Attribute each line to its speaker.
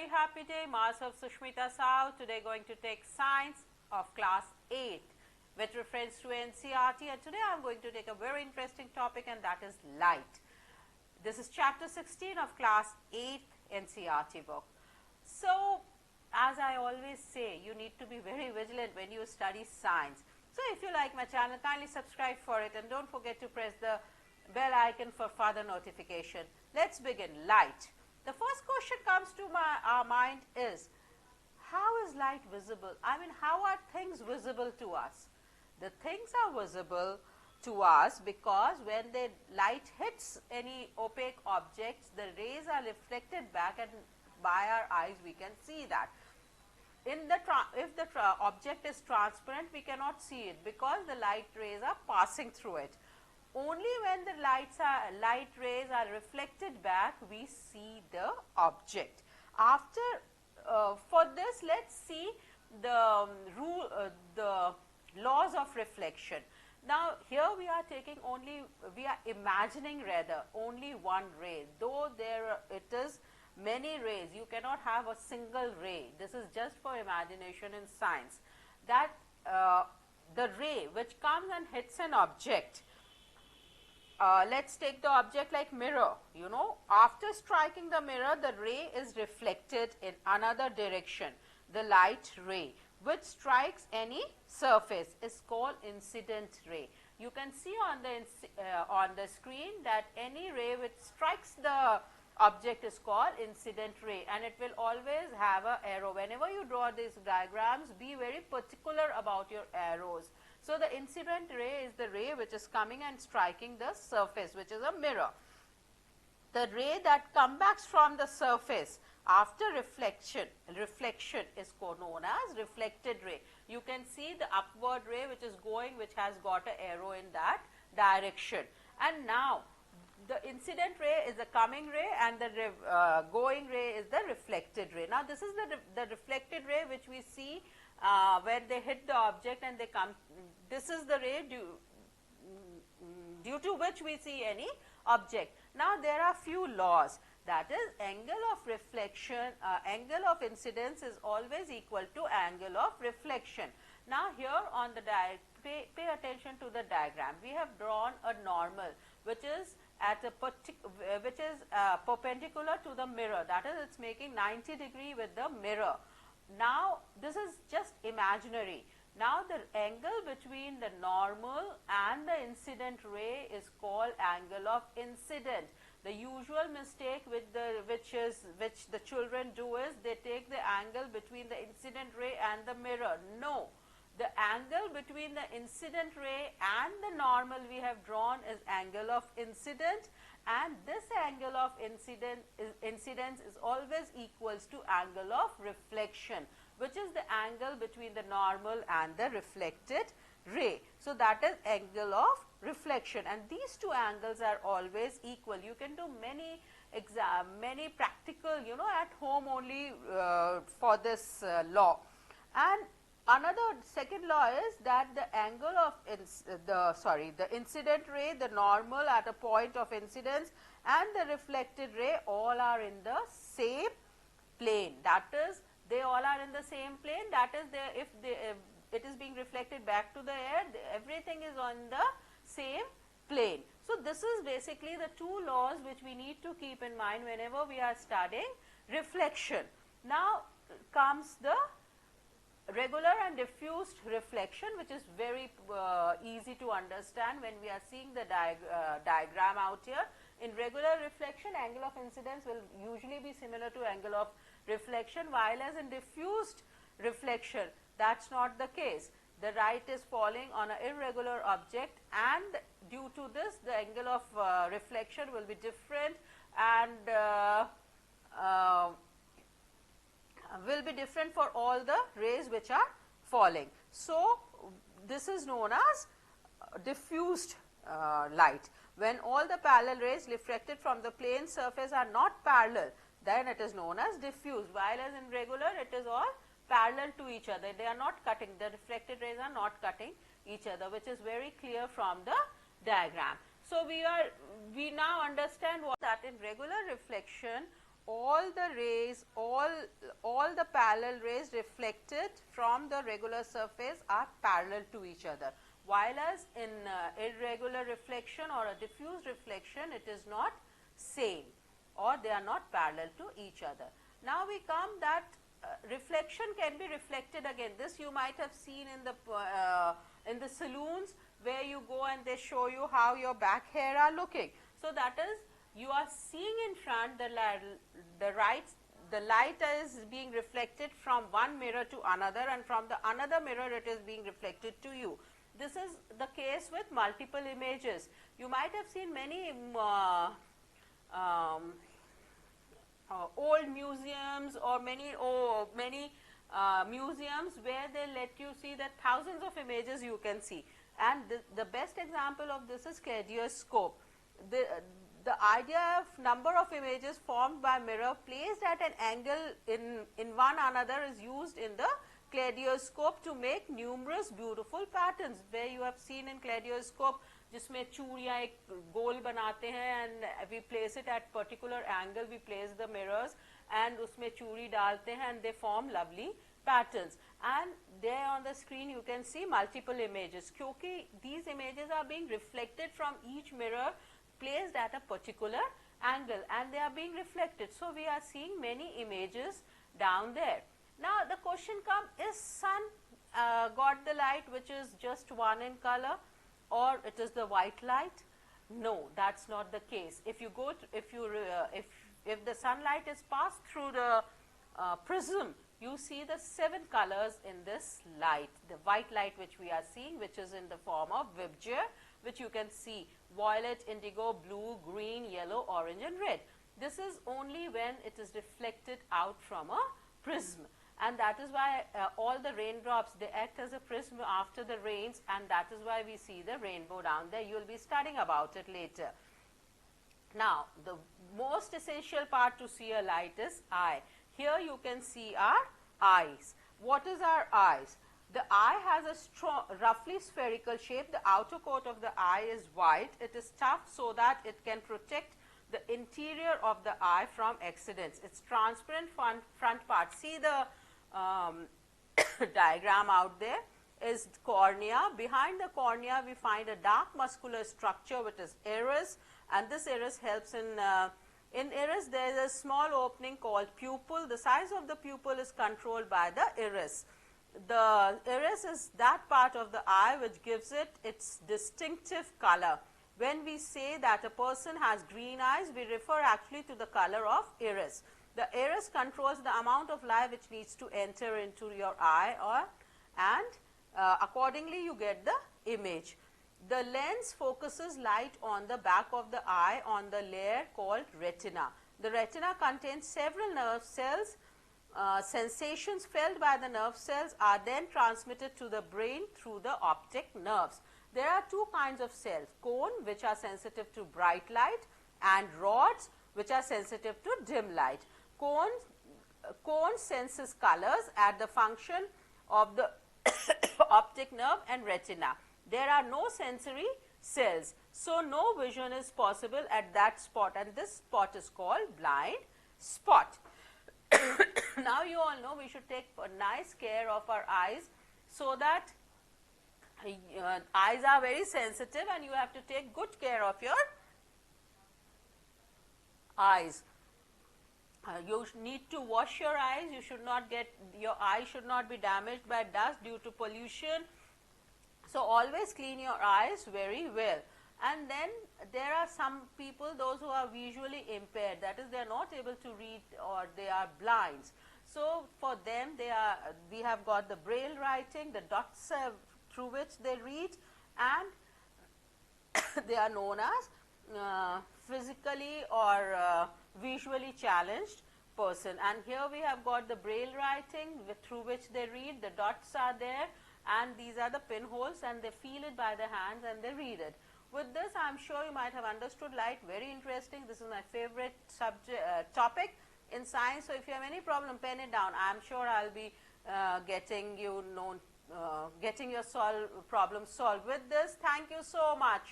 Speaker 1: Very happy day, myself Sushmita Sao. Today going to take science of class 8 with reference to NCERT, and today I am going to take a very interesting topic, and that is light. This is chapter 16 of class 8 NCERT book. So as I always say, you need to be very vigilant when you study science. So if you like my channel, kindly subscribe for it and don't forget to press the bell icon for further notification. Let's begin. Light. The first question comes to our mind is, how is light visible? I mean, how are things visible to us? The things are visible to us because when the light hits any opaque objects, the rays are reflected back, and by our eyes we can see that. If the object is transparent, we cannot see it because the light rays are passing through it. Only when the light rays are reflected back, we see the object. After for this, let's see the the laws of reflection. Now here we are imagining rather only one ray, though it is many rays. You cannot have a single ray. This is just for imagination in science, that the ray which comes and hits an object, let's take the object like mirror. You know, after striking the mirror, the ray is reflected in another direction. The light ray which strikes any surface is called incident ray. You can see on the screen that any ray which strikes the object is called incident ray, and it will always have an arrow. Whenever you draw these diagrams, be very particular about your arrows. So the incident ray is the ray which is coming and striking the surface, which is a mirror. The ray that comes back from the surface after reflection is known as reflected ray. You can see the upward ray which is going, which has got an arrow in that direction. And now the incident ray is the coming ray, and the going ray is the reflected ray. Now this is the reflected ray which we see when they hit the object and they come. This is the ray due to which we see any object. Now there are few laws, that is angle of reflection, angle of incidence is always equal to angle of reflection. Now here on the pay attention to the diagram. We have drawn a normal which is at a perpendicular to the mirror, that is it's making 90 degree with the mirror. Now this is just imaginary. Now the angle between the normal and the incident ray is called angle of incident. The usual mistake which the children do is they take the angle between the incident ray and the mirror. No, the angle between the incident ray and the normal we have drawn is angle of incident, and this angle of incidence is always equals to angle of reflection, which is the angle between the normal and the reflected ray. So that is angle of reflection, and these two angles are always equal. You can do many practical, you know, at home only for this law. And another second law is that the angle of the incident ray, the normal at a point of incidence, and the reflected ray all are in the same plane. That is, they all are in the same plane. That is, if it is being reflected back to the air, everything is on the same plane. So this is basically the two laws which we need to keep in mind whenever we are studying reflection. Now comes the regular and diffused reflection, which is very easy to understand when we are seeing the diagram out here. In regular reflection, angle of incidence will usually be similar to angle of reflection, while as in diffused reflection, that's not the case. The light is falling on an irregular object, and due to this the angle of reflection will be different, and will be different for all the rays which are falling. So this is known as diffused light. When all the parallel rays reflected from the plane surface are not parallel, then it is known as diffused, while as in regular it is all parallel to each other. They are not cutting, the reflected rays are not cutting each other, which is very clear from the diagram. So we now understand that in regular reflection all the rays, all the parallel rays reflected from the regular surface are parallel to each other, while as in irregular reflection or a diffuse reflection, it is not same, or they are not parallel to each other. Now we come that reflection can be reflected again. This you might have seen in the saloons, where you go and they show you how your back hair are looking. So that is, you are seeing in front the light is being reflected from one mirror to another, and from the another mirror it is being reflected to you. This is the case with multiple images. You might have seen many old museums, or many museums where they let you see that thousands of images you can see, and the best example of this is Cardioscope. The idea of number of images formed by mirror placed at an angle in one another is used in the Cardioscope to make numerous beautiful patterns, where you have seen in Cardioscope जिसमें चूड़ियाँ एक गोल बनाते हैं, and we place it at particular angle, we place the mirrors and उसमें चूड़ी डालते हैं, and they form lovely patterns. And there on the screen you can see multiple images, क्योंकि these images are being reflected from each mirror placed at a particular angle, and they are being reflected. So we are seeing many images down there. Now the question comes, is sun got the light which is just one in color, or it is the white light? No, that's not the case. If you go to, if the sunlight is passed through the prism, you see the 7 colors in this light. The white light which we are seeing, which is in the form of Fibres, which you can see violet, indigo, blue, green, yellow, orange and red. This is only when it is reflected out from a prism, and that is why all the raindrops, they act as a prism after the rains, and that is why we see the rainbow down there. You will be studying about it later. Now the most essential part to see a light is eye. Here you can see our eyes. What is our eyes? The eye has a strong, roughly spherical shape. The outer coat of the eye is white. It is tough so that it can protect the interior of the eye from accidents. Its transparent front part. See the diagram out there is cornea. Behind the cornea we find a dark muscular structure which is iris, and this iris helps in iris there is a small opening called pupil. The size of the pupil is controlled by the iris. The iris is that part of the eye which gives it its distinctive color. When we say that a person has green eyes, we refer actually to the color of iris. The iris controls the amount of light which needs to enter into your eye, and accordingly you get the image. The lens focuses light on the back of the eye on the layer called retina. The retina contains several nerve cells. Sensations felt by the nerve cells are then transmitted to the brain through the optic nerves. There are two kinds of cells, cone which are sensitive to bright light, and rods which are sensitive to dim light. Cone senses colors at the function of the optic nerve and retina. There are no sensory cells, so no vision is possible at that spot, and this spot is called blind spot. Now you all know we should take nice care of our eyes, so that eyes are very sensitive and you have to take good care of your eyes. You need to wash your eyes. You should not get, your eyes should not be damaged by dust due to pollution. So always clean your eyes very well. And then there are some people, those who are visually impaired, that is they are not able to read or they are blinds. So for them we have got the Braille writing, the dots through which they read, and they are known as physically or visually challenged person. And here we have got the Braille writing through which they read, the dots are there, and these are the pinholes, and they feel it by their hands and they read it. With this, I am sure you might have understood light. Very interesting. This is my favorite topic in science. So if you have any problem, pen it down. I am sure I will be getting your problem solved with this. Thank you so much.